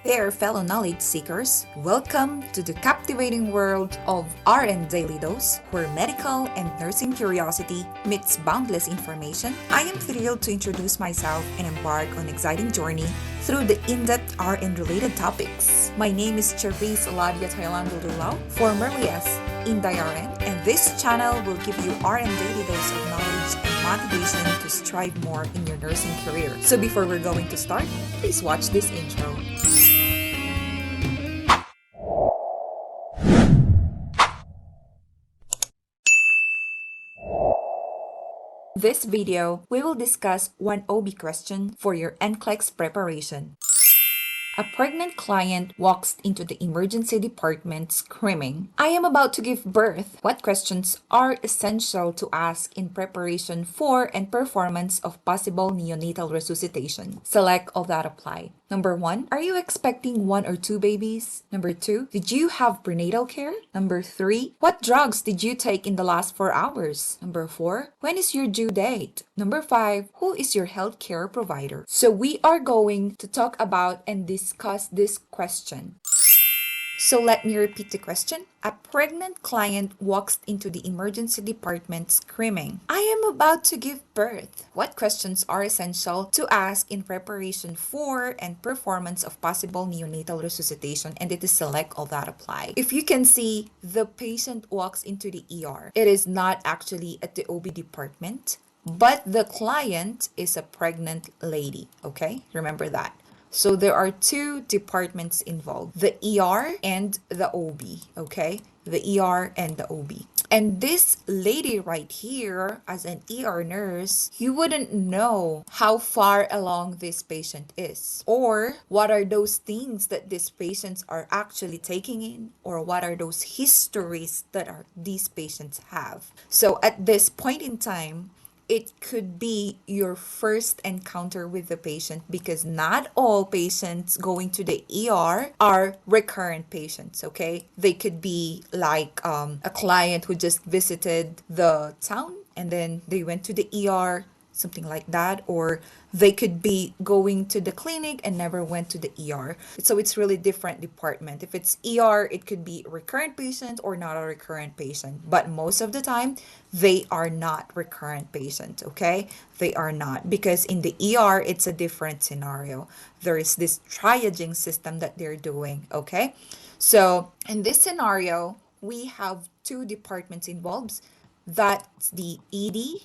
there, fellow knowledge seekers. Welcome to the captivating world of RN Daily Dose, where medical and nursing curiosity meets boundless information. I am thrilled to introduce myself and embark on an exciting journey through the in-depth RN-related topics. My name is Charisse Ladia Thailand Dululao, formerly as Inday RN, and this channel will give you RN Daily Dose of knowledge and motivation to strive more in your nursing career. So before we're going to start, please watch this intro. This video, we will discuss one OB question for your NCLEX preparation. A pregnant client walks into the emergency department screaming, "I am about to give birth." What questions are essential to ask in preparation for and performance of possible neonatal resuscitation? Select all that apply. Number 1, are you expecting 1 or 2 babies? Number 2, did you have prenatal care? Number 3, what drugs did you take in the last 4 hours? Number 4, when is your due date? Number 5, who is your healthcare provider? So we are going to talk about and discuss this question. So let me repeat the question. A pregnant client walks into the emergency department screaming, "I am about to give birth." What questions are essential to ask in preparation for and performance of possible neonatal resuscitation? And it is select all that apply. If you can see, the patient walks into the ER. It is not actually at the OB department, but the client is a pregnant lady, okay? Remember that. So there are 2 departments involved, the ER and the OB, okay? The ER and the OB. And this lady right here, as an ER nurse, you wouldn't know how far along this patient is, or what are those things that these patients are actually taking in, or what are those histories that these patients have. So at this point in time, it could be your first encounter with the patient, because not all patients going to the ER are recurrent patients, okay? They could be like a client who just visited the town and then they went to the ER, something like that, or they could be going to the clinic and never went to the ER. So it's really different department. If it's ER, it could be a recurrent patient or not a recurrent patient. But most of the time, they are not recurrent patients, okay? They are not, because in the ER, it's a different scenario. There is this triaging system that they're doing, okay? So in this scenario, we have 2 departments involved. That's the ED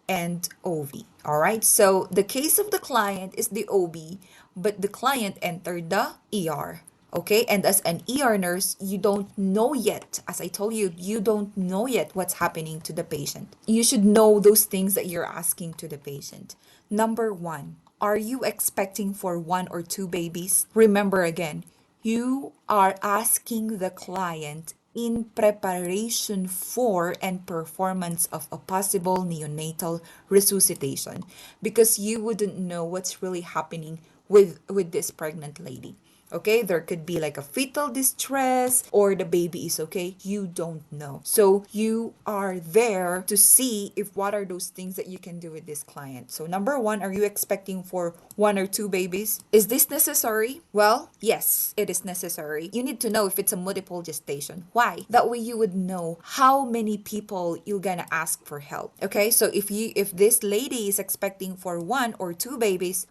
and OB. All right. So the case of the client is the OB, but the client entered the ER. Okay. And as an ER nurse, you don't know yet. As I told you, you don't know yet what's happening to the patient. You should know those things that you're asking to the patient. Number 1, are you expecting for 1 or 2 babies? Remember again, you are asking the client in preparation for and performance of a possible neonatal resuscitation, because you wouldn't know what's really happening with this pregnant lady. Okay, there could be like a fetal distress, or the baby is okay. You don't know. So you are there to see if what are those things that you can do with this client. So number 1, are you expecting for 1 or 2 babies? Is this necessary? Well, yes, it is necessary. You need to know if it's a multiple gestation. Why? That way you would know how many people you're gonna ask for help. Okay, so if this lady is expecting for 1 or 2 babies,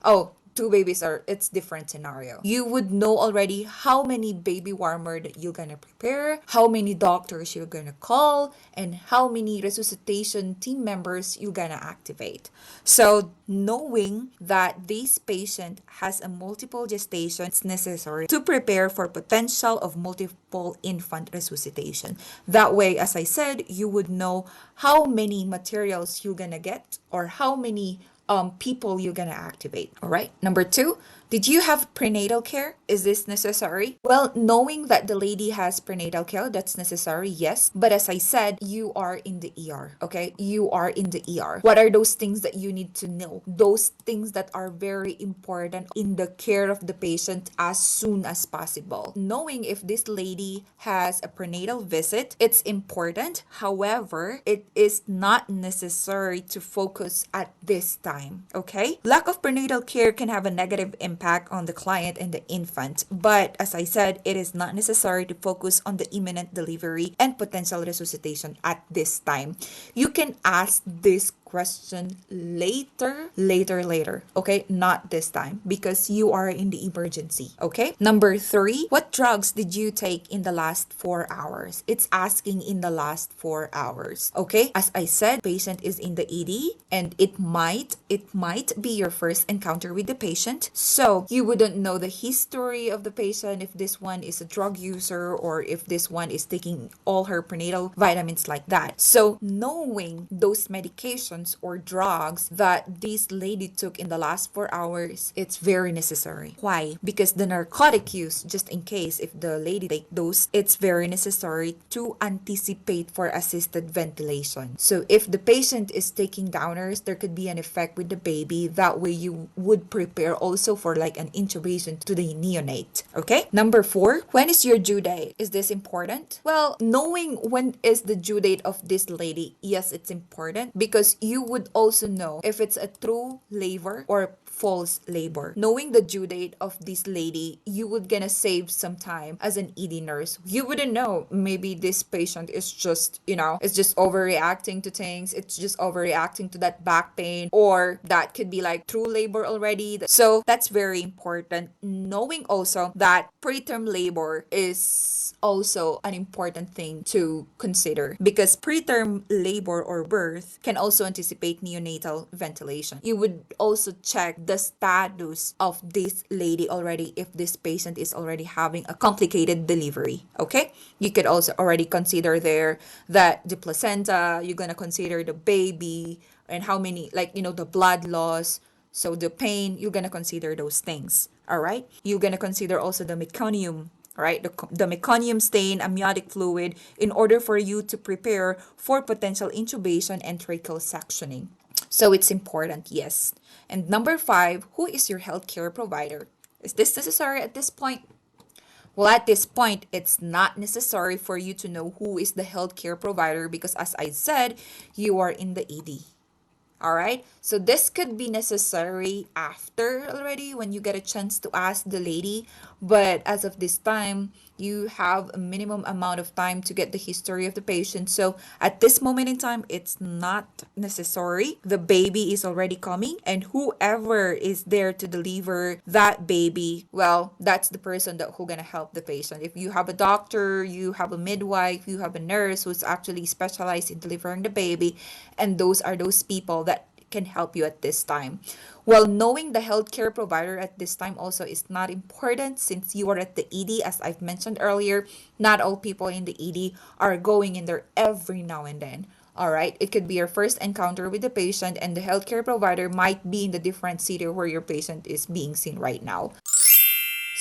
2 babies it's different scenario. You would know already how many baby warmer that you're gonna prepare, how many doctors you're gonna call, and how many resuscitation team members you're gonna activate. So knowing that this patient has a multiple gestation, it's necessary to prepare for potential of multiple infant resuscitation. That way, as I said, you would know how many materials you're gonna get, or how many people you're gonna activate. All right. Number 2, did you have prenatal care? Is this necessary? Well, knowing that the lady has prenatal care, that's necessary, yes. But as I said, you are in the ER, okay? You are in the ER. What are those things that you need to know? Those things that are very important in the care of the patient as soon as possible. Knowing if this lady has a prenatal visit, it's important. However, it is not necessary to focus at this time, okay? Lack of prenatal care can have a negative impact impact on the client and the infant. But as I said, it is not necessary to focus on the imminent delivery and potential resuscitation at this time. You can ask this question later, okay? Not this time because you are in the emergency, okay? Number 3, what drugs did you take in the last 4 hours? It's asking in the last 4 hours, okay? As I said, patient is in the ED and it might be your first encounter with the patient. So you wouldn't know the history of the patient, if this one is a drug user or if this one is taking all her prenatal vitamins like that. So knowing those medications or drugs that this lady took in the last 4 hours, it's very necessary. Why? Because the narcotic use, just in case if the lady take those, it's very necessary to anticipate for assisted ventilation. So if the patient is taking downers, there could be an effect with the baby. That way you would prepare also for like an intubation to the neonate. Okay? Number 4, when is your due date? Is this important? Well, knowing when is the due date of this lady, yes, it's important because you would also know if it's a true labor or false labor. Knowing the due date of this lady, you would gonna save some time as an ED nurse. You wouldn't know, maybe this patient is just, it's just overreacting to things. It's just overreacting to that back pain, or that could be like true labor already. So that's very important. Knowing also that preterm labor is also an important thing to consider because preterm labor or birth can also anticipate neonatal ventilation. You would also check the status of this lady already if this patient is already having a complicated delivery. Okay, you could also already consider there that the placenta, you're gonna consider the baby and how many, the blood loss. So the pain, you're gonna consider those things. All right, you're gonna consider also the meconium, right? The meconium stain, amniotic fluid, in order for you to prepare for potential intubation and tracheal sectioning. So it's important, yes. And number 5, who is your healthcare provider? Is this necessary at this point? Well, at this point, it's not necessary for you to know who is the healthcare provider because as I said, you are in the ED. All right, so this could be necessary after already when you get a chance to ask the lady, but as of this time you have a minimum amount of time to get the history of the patient. So at this moment in time, it's not necessary. The baby is already coming and whoever is there to deliver that baby, well, that's the person that who gonna help the patient. If you have a doctor, you have a midwife, you have a nurse who's actually specialized in delivering the baby, and those are those people that can help you at this time. Well, knowing the healthcare provider at this time also is not important since you are at the ED. As I've mentioned earlier, not all people in the ED are going in there every now and then. All right, it could be your first encounter with the patient and the healthcare provider might be in the different city where your patient is being seen right now.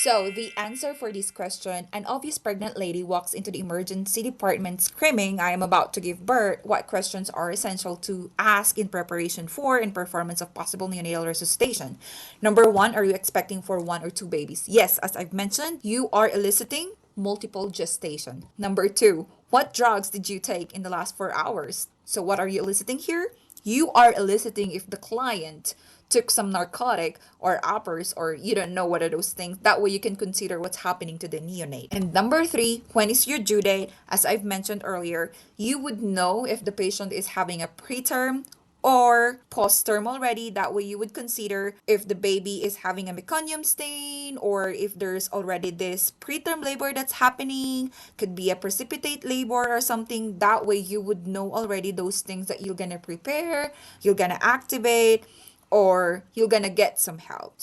So the answer for this question, an obvious pregnant lady walks into the emergency department screaming, I am about to give birth. What questions are essential to ask in preparation for and performance of possible neonatal resuscitation? Number 1, are you expecting for 1 or 2 babies? Yes, as I've mentioned, you are eliciting multiple gestation. Number 2, what drugs did you take in the last 4 hours? So what are you eliciting here? You are eliciting if the client took some narcotic or uppers or you don't know what are those things. That way you can consider what's happening to the neonate. And number 3, when is your due date? As I've mentioned earlier, you would know if the patient is having a preterm or postterm already. That way you would consider if the baby is having a meconium stain or if there's already this preterm labor that's happening, could be a precipitate labor or something. That way you would know already those things that you're gonna prepare, you're gonna activate, or you're gonna get some help.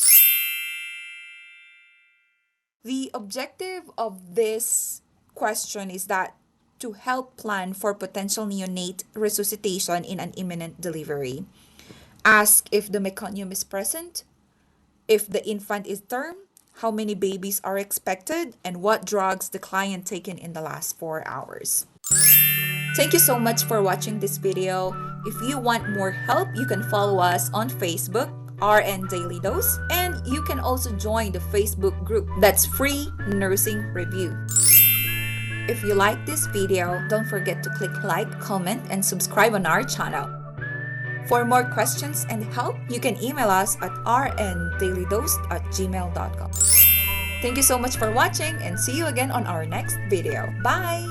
The objective of this question is that to help plan for potential neonate resuscitation in an imminent delivery. Ask if the meconium is present, if the infant is term, how many babies are expected, and what drugs the client taken in the last 4 hours. Thank you so much for watching this video. If you want more help, you can follow us on Facebook, RN Daily Dose, and you can also join the Facebook group that's Free Nursing Review. If you like this video, don't forget to click like, comment, and subscribe on our channel. For more questions and help, you can email us at rndailydose@gmail.com. Thank you so much for watching and see you again on our next video. Bye!